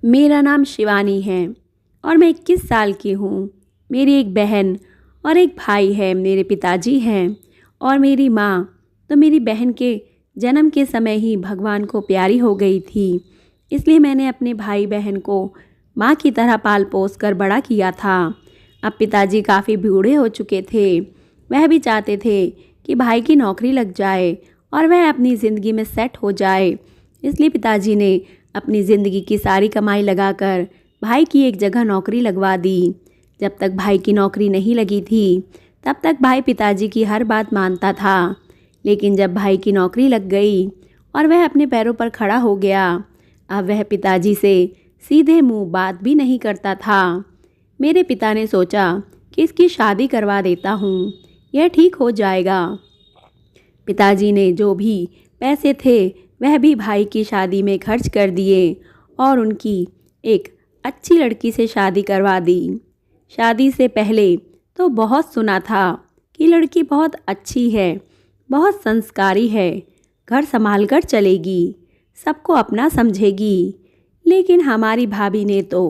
मेरा नाम शिवानी है और मैं 21 साल की हूँ। मेरी एक बहन और एक भाई है। मेरे पिताजी हैं और मेरी माँ तो मेरी बहन के जन्म के समय ही भगवान को प्यारी हो गई थी। इसलिए मैंने अपने भाई बहन को माँ की तरह पाल पोस कर बड़ा किया था। अब पिताजी काफ़ी बूढ़े हो चुके थे। वह भी चाहते थे कि भाई की नौकरी लग जाए और वह अपनी ज़िंदगी में सेट हो जाए। इसलिए पिताजी ने अपनी ज़िंदगी की सारी कमाई लगाकर भाई की एक जगह नौकरी लगवा दी। जब तक भाई की नौकरी नहीं लगी थी तब तक भाई पिताजी की हर बात मानता था। लेकिन जब भाई की नौकरी लग गई और वह अपने पैरों पर खड़ा हो गया, अब वह पिताजी से सीधे मुंह बात भी नहीं करता था। मेरे पिता ने सोचा कि इसकी शादी करवा देता हूँ, यह ठीक हो जाएगा। पिताजी ने जो भी पैसे थे वह भी भाई की शादी में खर्च कर दिए और उनकी एक अच्छी लड़की से शादी करवा दी। शादी से पहले तो बहुत सुना था कि लड़की बहुत अच्छी है, बहुत संस्कारी है, घर संभाल कर चलेगी, सबको अपना समझेगी। लेकिन हमारी भाभी ने तो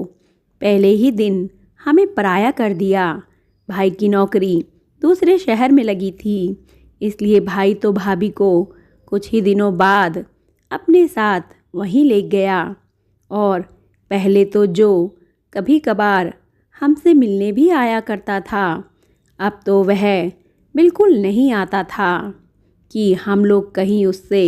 पहले ही दिन हमें पराया कर दिया। भाई की नौकरी दूसरे शहर में लगी थी, इसलिए भाई तो भाभी को कुछ ही दिनों बाद अपने साथ वहीं ले गया। और पहले तो जो कभी कभार हमसे मिलने भी आया करता था, अब तो वह बिल्कुल नहीं आता था कि हम लोग कहीं उससे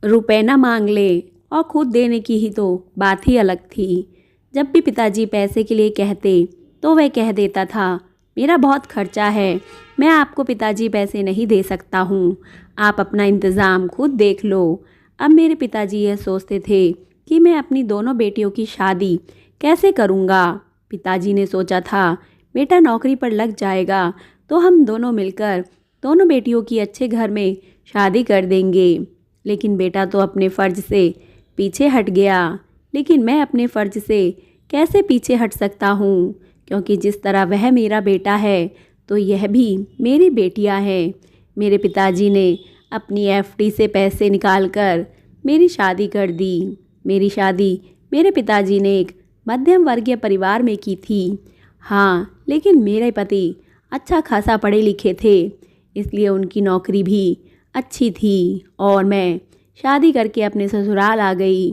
रुपए ना मांग ले। और खुद देने की ही तो बात ही अलग थी। जब भी पिताजी पैसे के लिए कहते तो वह कह देता था, मेरा बहुत खर्चा है, मैं आपको पिताजी पैसे नहीं दे सकता हूँ, आप अपना इंतज़ाम खुद देख लो। अब मेरे पिताजी यह सोचते थे कि मैं अपनी दोनों बेटियों की शादी कैसे करूँगा। पिताजी ने सोचा था बेटा नौकरी पर लग जाएगा तो हम दोनों मिलकर दोनों बेटियों की अच्छे घर में शादी कर देंगे। लेकिन बेटा तो अपने फ़र्ज़ से पीछे हट गया। लेकिन मैं अपने फ़र्ज़ से कैसे पीछे हट सकता हूँ, क्योंकि जिस तरह वह मेरा बेटा है तो यह भी मेरी बेटियाँ हैं। मेरे पिताजी ने अपनी एफडी से पैसे निकालकर मेरी शादी कर दी। मेरी शादी मेरे पिताजी ने एक मध्यम वर्गीय परिवार में की थी। हाँ, लेकिन मेरे पति अच्छा खासा पढ़े लिखे थे, इसलिए उनकी नौकरी भी अच्छी थी और मैं शादी करके अपने ससुराल आ गई।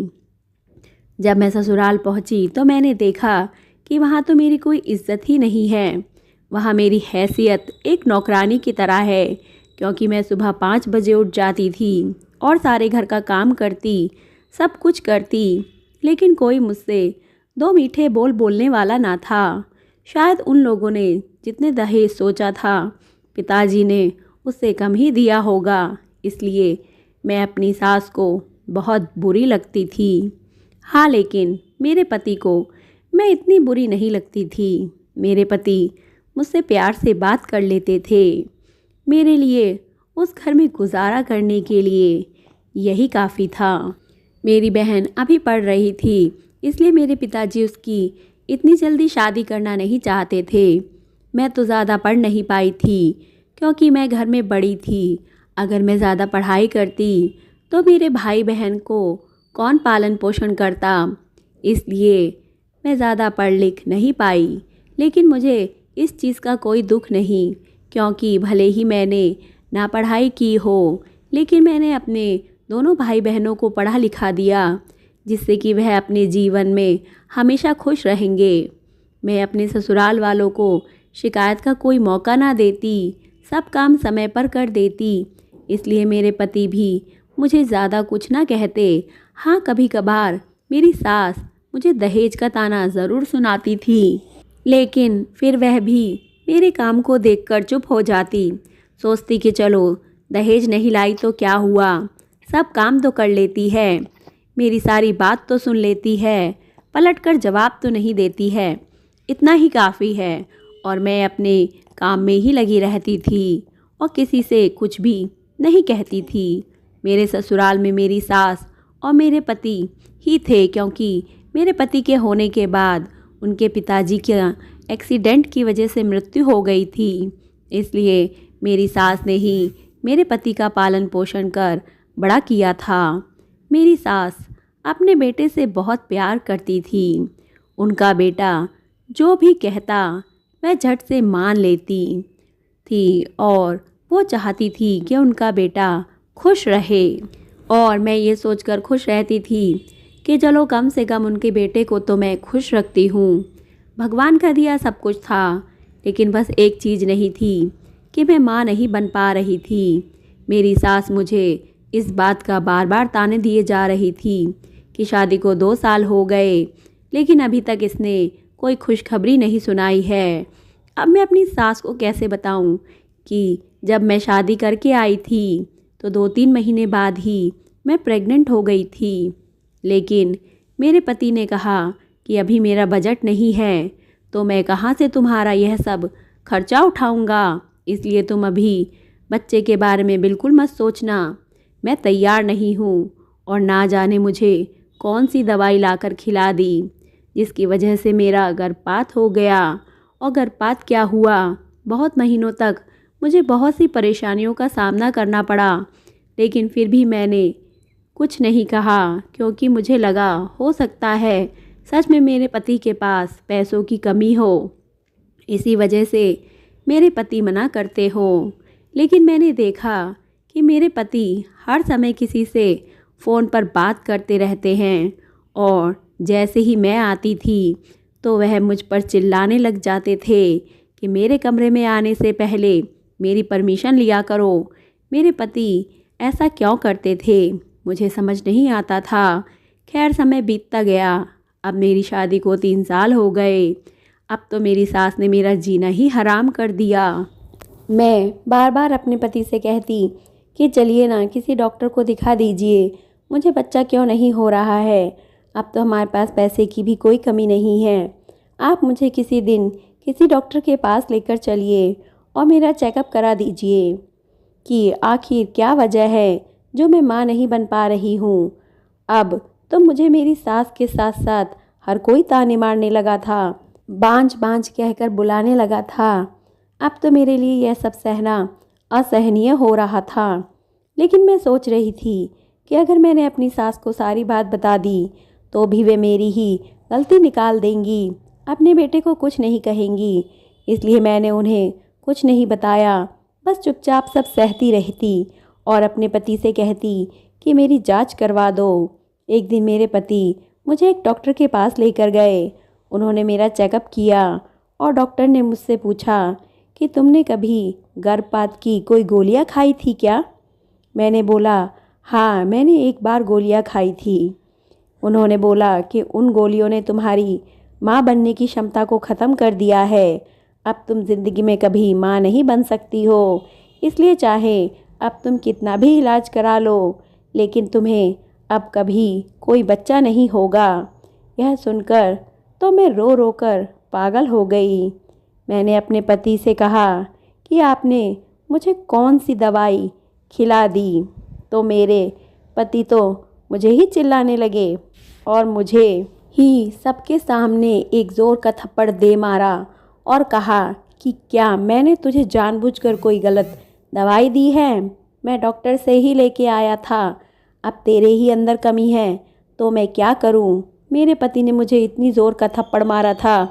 जब मैं ससुराल पहुंची तो मैंने देखा कि वहाँ तो मेरी कोई इज्जत ही नहीं है। वहाँ मेरी हैसियत एक नौकरानी की तरह है, क्योंकि मैं सुबह 5 बजे उठ जाती थी और सारे घर का काम करती, सब कुछ करती, लेकिन कोई मुझसे 2 मीठे बोल बोलने वाला ना था। शायद उन लोगों ने जितने दहेज सोचा था पिताजी ने उससे कम ही दिया होगा, इसलिए मैं अपनी सास को बहुत बुरी लगती थी। हाँ, लेकिन मेरे पति को मैं इतनी बुरी नहीं लगती थी। मेरे पति मुझसे प्यार से बात कर लेते थे। मेरे लिए उस घर में गुजारा करने के लिए यही काफ़ी था। मेरी बहन अभी पढ़ रही थी, इसलिए मेरे पिताजी उसकी इतनी जल्दी शादी करना नहीं चाहते थे। मैं तो ज़्यादा पढ़ नहीं पाई थी, क्योंकि मैं घर में बड़ी थी। अगर मैं ज़्यादा पढ़ाई करती तो मेरे भाई बहन को कौन पालन पोषण करता, इसलिए मैं ज़्यादा पढ़ लिख नहीं पाई। लेकिन मुझे इस चीज़ का कोई दुख नहीं, क्योंकि भले ही मैंने ना पढ़ाई की हो, लेकिन मैंने अपने दोनों भाई बहनों को पढ़ा लिखा दिया, जिससे कि वह अपने जीवन में हमेशा खुश रहेंगे। मैं अपने ससुराल वालों को शिकायत का कोई मौका ना देती, सब काम समय पर कर देती, इसलिए मेरे पति भी मुझे ज़्यादा कुछ ना कहते। हाँ, कभी कभार मेरी सास मुझे दहेज का ताना ज़रूर सुनाती थी, लेकिन फिर वह भी मेरे काम को देखकर चुप हो जाती, सोचती कि चलो दहेज नहीं लाई तो क्या हुआ, सब काम तो कर लेती है, मेरी सारी बात तो सुन लेती है, पलटकर जवाब तो नहीं देती है, इतना ही काफ़ी है। और मैं अपने काम में ही लगी रहती थी और किसी से कुछ भी नहीं कहती थी। मेरे ससुराल में मेरी सास और मेरे पति ही थे, क्योंकि मेरे पति के होने के बाद उनके पिताजी के एक्सीडेंट की वजह से मृत्यु हो गई थी, इसलिए मेरी सास ने ही मेरे पति का पालन पोषण कर बड़ा किया था। मेरी सास अपने बेटे से बहुत प्यार करती थी। उनका बेटा जो भी कहता वह झट से मान लेती थी और वो चाहती थी कि उनका बेटा खुश रहे। और मैं ये सोचकर खुश रहती थी कि चलो कम से कम उनके बेटे को तो मैं खुश रखती हूँ। भगवान का दिया सब कुछ था, लेकिन बस एक चीज़ नहीं थी कि मैं माँ नहीं बन पा रही थी। मेरी सास मुझे इस बात का बार बार ताने दिए जा रही थी कि शादी को 2 साल हो गए, लेकिन अभी तक इसने कोई खुशखबरी नहीं सुनाई है। अब मैं अपनी सास को कैसे बताऊं कि जब मैं शादी करके आई थी तो 2-3 महीने बाद ही मैं प्रेग्नेंट हो गई थी। लेकिन मेरे पति ने कहा कि अभी मेरा बजट नहीं है, तो मैं कहाँ से तुम्हारा यह सब खर्चा उठाऊंगा, इसलिए तुम अभी बच्चे के बारे में बिल्कुल मत सोचना। मैं तैयार नहीं हूँ। और ना जाने मुझे कौन सी दवाई लाकर खिला दी, जिसकी वजह से मेरा गर्भपात हो गया। और गर्भपात क्या हुआ, बहुत महीनों तक मुझे बहुत सी परेशानियों का सामना करना पड़ा, लेकिन फिर भी मैंने कुछ नहीं कहा, क्योंकि मुझे लगा हो सकता है सच में मेरे पति के पास पैसों की कमी हो, इसी वजह से मेरे पति मना करते हो। लेकिन मैंने देखा कि मेरे पति हर समय किसी से फ़ोन पर बात करते रहते हैं, और जैसे ही मैं आती थी तो वह मुझ पर चिल्लाने लग जाते थे कि मेरे कमरे में आने से पहले मेरी परमिशन लिया करो। मेरे पति ऐसा क्यों करते थे मुझे समझ नहीं आता था। खैर समय बीतता गया। अब मेरी शादी को 3 साल हो गए। अब तो मेरी सास ने मेरा जीना ही हराम कर दिया। मैं बार बार अपने पति से कहती कि चलिए ना किसी डॉक्टर को दिखा दीजिए, मुझे बच्चा क्यों नहीं हो रहा है। अब तो हमारे पास पैसे की भी कोई कमी नहीं है। आप मुझे किसी दिन किसी डॉक्टर के पास लेकर चलिए और मेरा चेकअप करा दीजिए कि आखिर क्या वजह है जो मैं माँ नहीं बन पा रही हूँ। अब तो मुझे मेरी सास के साथ साथ हर कोई ताने मारने लगा था, बांझ बांझ कहकर बुलाने लगा था। अब तो मेरे लिए यह सब सहना असहनीय हो रहा था। लेकिन मैं सोच रही थी कि अगर मैंने अपनी सास को सारी बात बता दी तो भी वे मेरी ही गलती निकाल देंगी, अपने बेटे को कुछ नहीं कहेंगी। इसलिए मैंने उन्हें कुछ नहीं बताया, बस चुपचाप सब सहती रहती और अपने पति से कहती कि मेरी जांच करवा दो। एक दिन मेरे पति मुझे एक डॉक्टर के पास लेकर गए। उन्होंने मेरा चेकअप किया और डॉक्टर ने मुझसे पूछा कि तुमने कभी गर्भपात की कोई गोलियां खाई थी क्या? मैंने बोला हाँ, मैंने एक बार गोलियां खाई थी। उन्होंने बोला कि उन गोलियों ने तुम्हारी माँ बनने की क्षमता को ख़त्म कर दिया है। अब तुम ज़िंदगी में कभी माँ नहीं बन सकती हो, इसलिए चाहे अब तुम कितना भी इलाज करा लो, लेकिन तुम्हें अब कभी कोई बच्चा नहीं होगा। यह सुनकर तो मैं रो रो कर पागल हो गई। मैंने अपने पति से कहा कि आपने मुझे कौन सी दवाई खिला दी, तो मेरे पति तो मुझे ही चिल्लाने लगे और मुझे ही सबके सामने एक ज़ोर का थप्पड़ दे मारा और कहा कि क्या मैंने तुझे जानबूझकर कोई गलत दवाई दी है? मैं डॉक्टर से ही लेके आया था। अब तेरे ही अंदर कमी है तो मैं क्या करूं? मेरे पति ने मुझे इतनी ज़ोर का थप्पड़ मारा था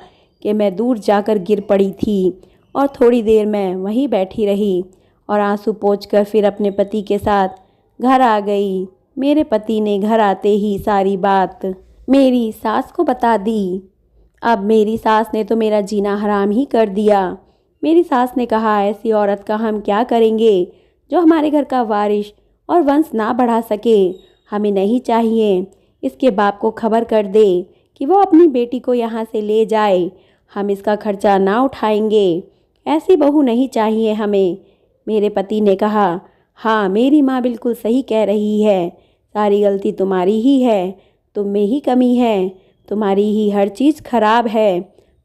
कि मैं दूर जाकर गिर पड़ी थी और थोड़ी देर मैं वहीं बैठी रही और आंसू पोंछकर फिर अपने पति के साथ घर आ गई। मेरे पति ने घर आते ही सारी बात मेरी सास को बता दी। अब मेरी सास ने तो मेरा जीना हराम ही कर दिया। मेरी सास ने कहा ऐसी औरत का हम क्या करेंगे जो हमारे घर का वारिस और वंश ना बढ़ा सके। हमें नहीं चाहिए इसके बाप को खबर कर दे कि वो अपनी बेटी को यहाँ से ले जाए, हम इसका खर्चा ना उठाएंगे। ऐसी बहू नहीं चाहिए हमें। मेरे पति ने कहा हाँ, मेरी माँ बिल्कुल सही कह रही है, सारी गलती तुम्हारी ही है, तुम में ही कमी है, तुम्हारी ही हर चीज़ खराब है।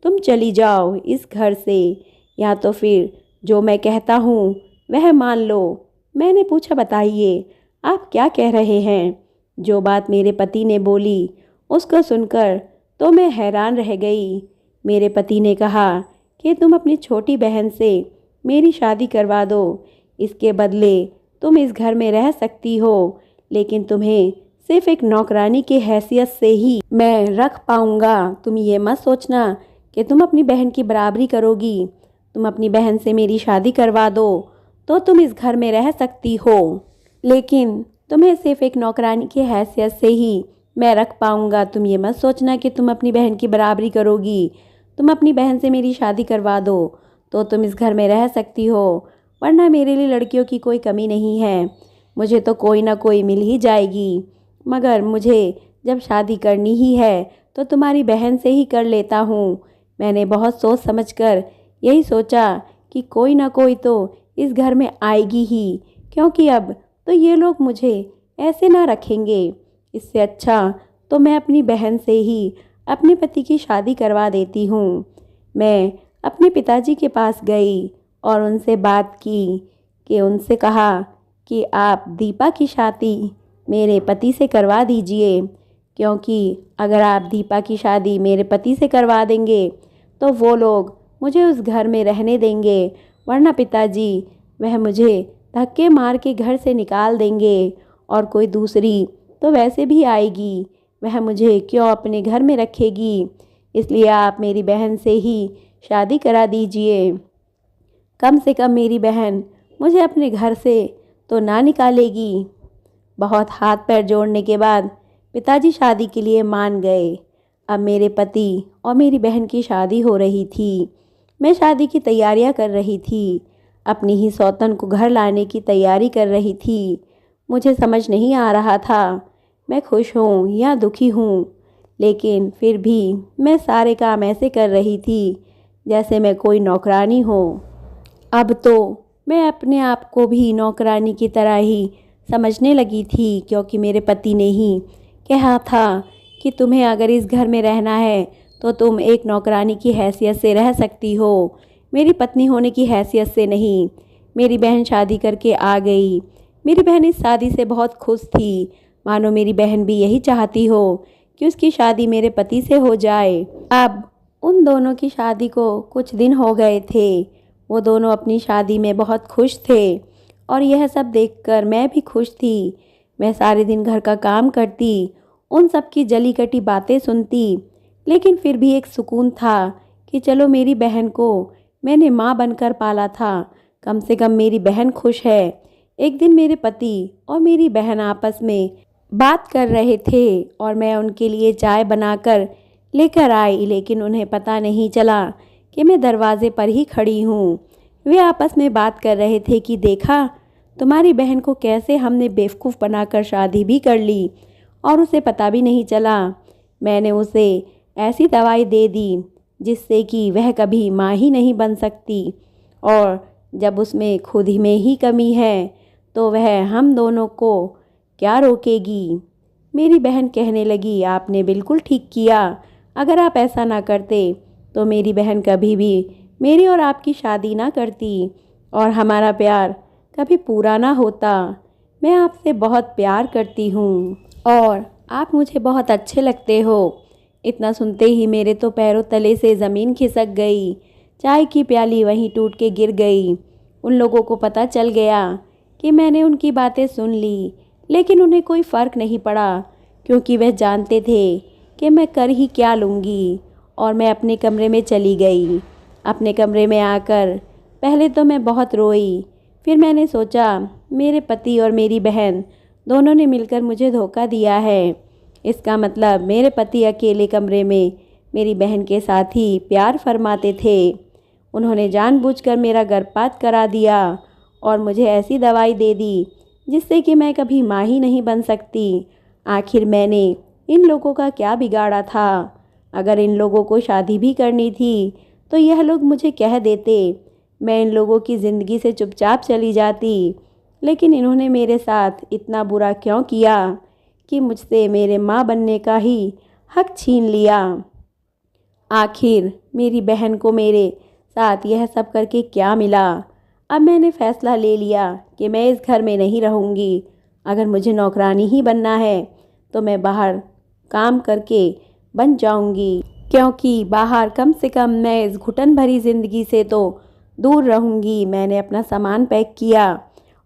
तुम चली जाओ इस घर से, या तो फिर जो मैं कहता हूँ वह मान लो। मैंने पूछा बताइए आप क्या कह रहे हैं? जो बात मेरे पति ने बोली उसको सुनकर तो मैं हैरान रह गई। मेरे पति ने कहा कि तुम अपनी छोटी बहन से मेरी शादी करवा दो, इसके बदले तुम इस घर में रह सकती हो, लेकिन तुम्हें सिर्फ एक नौकरानी की हैसियत से ही मैं रख पाऊँगा। तुम ये मत सोचना कि तुम अपनी बहन की बराबरी करोगी। तुम अपनी बहन से मेरी शादी करवा दो तो तुम इस घर में रह सकती हो, लेकिन तुम्हें सिर्फ एक नौकरानी की हैसियत से ही मैं रख पाऊँगा। तुम ये मत सोचना कि तुम अपनी बहन की बराबरी करोगी। तुम अपनी बहन से मेरी शादी करवा दो तो तुम इस घर में रह सकती हो, वरना मेरे लिए लड़कियों की कोई कमी नहीं है। मुझे तो कोई ना कोई मिल ही जाएगी, मगर मुझे जब शादी करनी ही है तो तुम्हारी बहन से ही कर लेता हूँ। मैंने बहुत सोच समझकर यही सोचा कि कोई ना कोई तो इस घर में आएगी ही, क्योंकि अब तो ये लोग मुझे ऐसे ना रखेंगे। इससे अच्छा तो मैं अपनी बहन से ही अपने पति की शादी करवा देती हूँ। मैं अपने पिताजी के पास गई और उनसे बात की कि उनसे कहा कि आप दीपा की शादी मेरे पति से करवा दीजिए, क्योंकि अगर आप दीपा की शादी मेरे पति से करवा देंगे तो वो लोग मुझे उस घर में रहने देंगे, वरना पिताजी वह मुझे धक्के मार के घर से निकाल देंगे और कोई दूसरी तो वैसे भी आएगी, वह मुझे क्यों अपने घर में रखेगी। इसलिए आप मेरी बहन से ही शादी करा दीजिए। कम से कम मेरी बहन मुझे अपने घर से तो ना निकालेगी। बहुत हाथ पैर जोड़ने के बाद पिताजी शादी के लिए मान गए। अब मेरे पति और मेरी बहन की शादी हो रही थी। मैं शादी की तैयारियां कर रही थी, अपनी ही सौतन को घर लाने की तैयारी कर रही थी। मुझे समझ नहीं आ रहा था मैं खुश हूँ या दुखी हूँ, लेकिन फिर भी मैं सारे काम ऐसे कर रही थी जैसे मैं कोई नौकरानी हो। अब तो मैं अपने आप को भी नौकरानी की तरह ही समझने लगी थी, क्योंकि मेरे पति ने ही कहा था कि तुम्हें अगर इस घर में रहना है तो तुम एक नौकरानी की हैसियत से रह सकती हो, मेरी पत्नी होने की हैसियत से नहीं। मेरी बहन शादी करके आ गई। मेरी बहन इस शादी से बहुत खुश थी, मानो मेरी बहन भी यही चाहती हो कि उसकी शादी मेरे पति से हो जाए। अब उन दोनों की शादी को कुछ दिन हो गए थे। वो दोनों अपनी शादी में बहुत खुश थे और यह सब देखकर मैं भी खुश थी। मैं सारे दिन घर का काम करती, उन सब की जली कटी बातें सुनती, लेकिन फिर भी एक सुकून था कि चलो मेरी बहन को मैंने माँ बनकर पाला था, कम से कम मेरी बहन खुश है। एक दिन मेरे पति और मेरी बहन आपस में बात कर रहे थे और मैं उनके लिए चाय बनाकर लेकर आई, लेकिन उन्हें पता नहीं चला कि मैं दरवाजे पर ही खड़ी हूँ। वे आपस में बात कर रहे थे कि देखा तुम्हारी बहन को कैसे हमने बेवकूफ़ बनाकर शादी भी कर ली और उसे पता भी नहीं चला। मैंने उसे ऐसी दवाई दे दी जिससे कि वह कभी माँ ही नहीं बन सकती, और जब उसमें खुद ही में ही कमी है तो वह हम दोनों को क्या रोकेगी। मेरी बहन कहने लगी, आपने बिल्कुल ठीक किया, अगर आप ऐसा ना करते तो मेरी बहन कभी भी मेरी और आपकी शादी ना करती और हमारा प्यार कभी पूरा ना होता। मैं आपसे बहुत प्यार करती हूँ और आप मुझे बहुत अच्छे लगते हो। इतना सुनते ही मेरे तो पैरों तले से ज़मीन खिसक गई। चाय की प्याली वहीं टूट के गिर गई। उन लोगों को पता चल गया कि मैंने उनकी बातें सुन ली, लेकिन उन्हें कोई फ़र्क नहीं पड़ा, क्योंकि वह जानते थे कि मैं कर ही क्या लूँगी। और मैं अपने कमरे में चली गई। अपने कमरे में आकर पहले तो मैं बहुत रोई, फिर मैंने सोचा मेरे पति और मेरी बहन दोनों ने मिलकर मुझे धोखा दिया है। इसका मतलब मेरे पति अकेले कमरे में मेरी बहन के साथ ही प्यार फरमाते थे। उन्होंने जानबूझकर मेरा गर्भपात करा दिया और मुझे ऐसी दवाई दे दी जिससे कि मैं कभी माँ ही नहीं बन सकती। आखिर मैंने इन लोगों का क्या बिगाड़ा था? अगर इन लोगों को शादी भी करनी थी तो यह लोग मुझे कह देते, मैं इन लोगों की ज़िंदगी से चुपचाप चली जाती। लेकिन इन्होंने मेरे साथ इतना बुरा क्यों किया कि मुझसे मेरे माँ बनने का ही हक छीन लिया। आखिर मेरी बहन को मेरे साथ यह सब करके क्या मिला? अब मैंने फ़ैसला ले लिया कि मैं इस घर में नहीं रहूँगी। अगर मुझे नौकरानी ही बनना है तो मैं बाहर काम करके बन जाऊँगी, क्योंकि बाहर कम से कम मैं इस घुटन भरी ज़िंदगी से तो दूर रहूँगी। मैंने अपना सामान पैक किया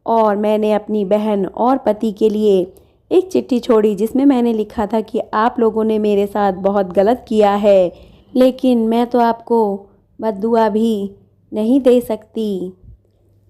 और मैंने अपनी बहन और पति के लिए एक चिट्ठी छोड़ी जिसमें मैंने लिखा था कि आप लोगों ने मेरे साथ बहुत गलत किया है, लेकिन मैं तो आपको बद्दुआ भी नहीं दे सकती,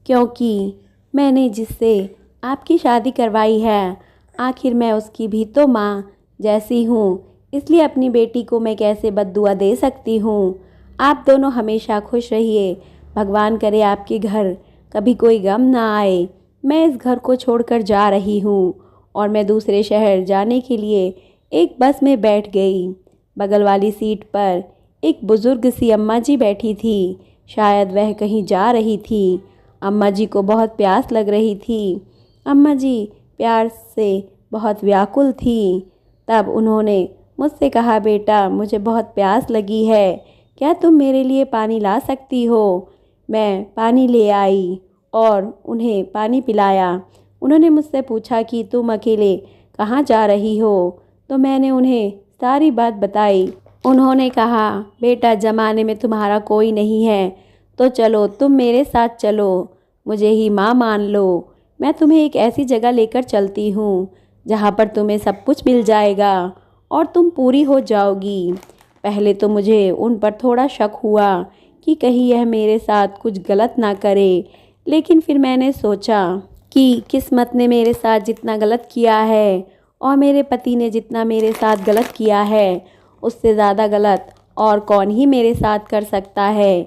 क्योंकि मैंने जिससे आपकी शादी करवाई है आखिर मैं उसकी भी तो माँ जैसी हूँ, इसलिए अपनी बेटी को मैं कैसे बद्दुआ दे सकती हूँ। आप दोनों हमेशा खुश रहिए, भगवान करे आपके घर कभी कोई गम ना आए। मैं इस घर को छोड़कर जा रही हूँ और मैं दूसरे शहर जाने के लिए एक बस में बैठ गई। बगल वाली सीट पर एक बुज़ुर्ग सी अम्मा जी बैठी थी, शायद वह कहीं जा रही थी। अम्मा जी को बहुत प्यास लग रही थी। अम्मा जी प्यार से बहुत व्याकुल थी। तब उन्होंने मुझसे कहा, बेटा मुझे बहुत प्यास लगी है, क्या तुम मेरे लिए पानी ला सकती हो? मैं पानी ले आई और उन्हें पानी पिलाया। उन्होंने मुझसे पूछा कि तुम अकेले कहाँ जा रही हो? तो मैंने उन्हें सारी बात बताई। उन्होंने कहा, बेटा ज़माने में तुम्हारा कोई नहीं है तो चलो तुम मेरे साथ चलो, मुझे ही माँ मान लो। मैं तुम्हें एक ऐसी जगह लेकर चलती हूँ जहाँ पर तुम्हें सब कुछ मिल जाएगा और तुम पूरी हो जाओगी। पहले तो मुझे उन पर थोड़ा शक हुआ कि कहीं यह मेरे साथ कुछ गलत ना करे, लेकिन फिर मैंने सोचा कि किस्मत ने मेरे साथ जितना गलत किया है और मेरे पति ने जितना मेरे साथ गलत किया है उससे ज़्यादा गलत और कौन ही मेरे साथ कर सकता है।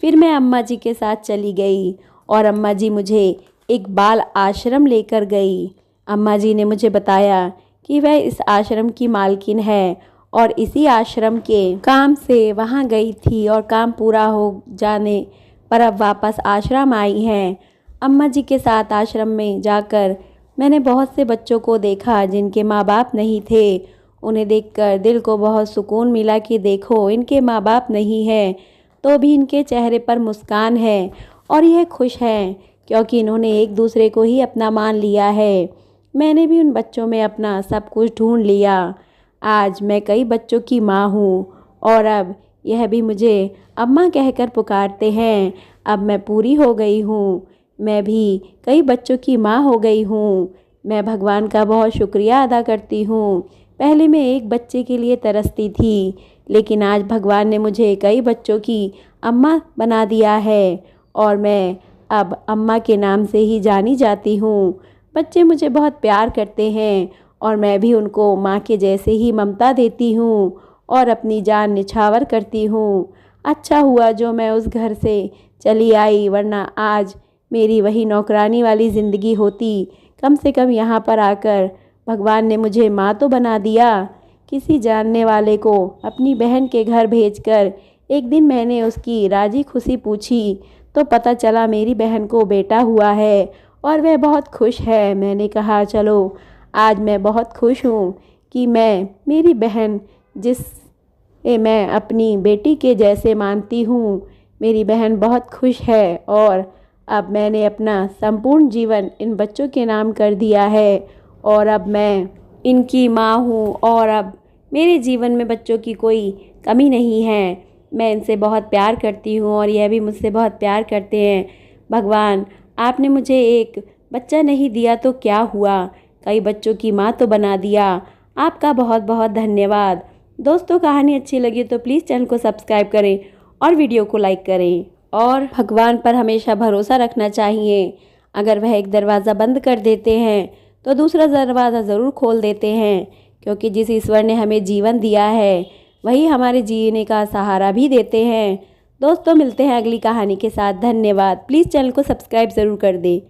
फिर मैं अम्मा जी के साथ चली गई और अम्मा जी मुझे एक बाल आश्रम लेकर गई। अम्मा जी ने मुझे बताया कि वह इस आश्रम की मालकिन है और इसी आश्रम के काम से वहाँ गई थी और काम पूरा हो जाने पर अब वापस आश्रम आई हैं। अम्मा जी के साथ आश्रम में जाकर मैंने बहुत से बच्चों को देखा जिनके माँ बाप नहीं थे। उन्हें देखकर दिल को बहुत सुकून मिला कि देखो इनके माँ बाप नहीं हैं तो भी इनके चेहरे पर मुस्कान है और यह खुश हैं क्योंकि इन्होंने एक दूसरे को ही अपना मान लिया है। मैंने भी उन बच्चों में अपना सब कुछ ढूंढ लिया। आज मैं कई बच्चों की माँ हूँ और अब यह भी मुझे अम्मा कहकर पुकारते हैं। अब मैं पूरी हो गई हूँ, मैं भी कई बच्चों की माँ हो गई हूँ। मैं भगवान का बहुत शुक्रिया अदा करती हूँ। पहले मैं एक बच्चे के लिए तरसती थी, लेकिन आज भगवान ने मुझे कई बच्चों की अम्मा बना दिया है और मैं अब अम्मा के नाम से ही जानी जाती हूँ। बच्चे मुझे बहुत प्यार करते हैं और मैं भी उनको माँ के जैसे ही ममता देती हूँ और अपनी जान निछावर करती हूँ। अच्छा हुआ जो मैं उस घर से चली आई, वरना आज मेरी वही नौकरानी वाली ज़िंदगी होती। कम से कम यहाँ पर आकर भगवान ने मुझे माँ तो बना दिया। किसी जानने वाले को अपनी बहन के घर भेजकर एक दिन मैंने उसकी राजी खुशी पूछी तो पता चला मेरी बहन को बेटा हुआ है और वह बहुत खुश है। मैंने कहा चलो आज मैं बहुत खुश हूँ कि मेरी बहन जिसे मैं अपनी बेटी के जैसे मानती हूँ, मेरी बहन बहुत खुश है और अब मैंने अपना संपूर्ण जीवन इन बच्चों के नाम कर दिया है और अब मैं इनकी माँ हूँ और अब मेरे जीवन में बच्चों की कोई कमी नहीं है। मैं इनसे बहुत प्यार करती हूँ और यह भी मुझसे बहुत प्यार करते हैं। भगवान आपने मुझे एक बच्चा नहीं दिया तो क्या हुआ, कई बच्चों की माँ तो बना दिया। आपका बहुत बहुत धन्यवाद। दोस्तों कहानी अच्छी लगी तो प्लीज़ चैनल को सब्सक्राइब करें और वीडियो को लाइक करें और भगवान पर हमेशा भरोसा रखना चाहिए। अगर वह एक दरवाज़ा बंद कर देते हैं तो दूसरा दरवाज़ा ज़रूर खोल देते हैं, क्योंकि जिस ईश्वर ने हमें जीवन दिया है वही हमारे जीने का सहारा भी देते हैं। दोस्तों मिलते हैं अगली कहानी के साथ। धन्यवाद। प्लीज़ चैनल को सब्सक्राइब ज़रूर कर दें।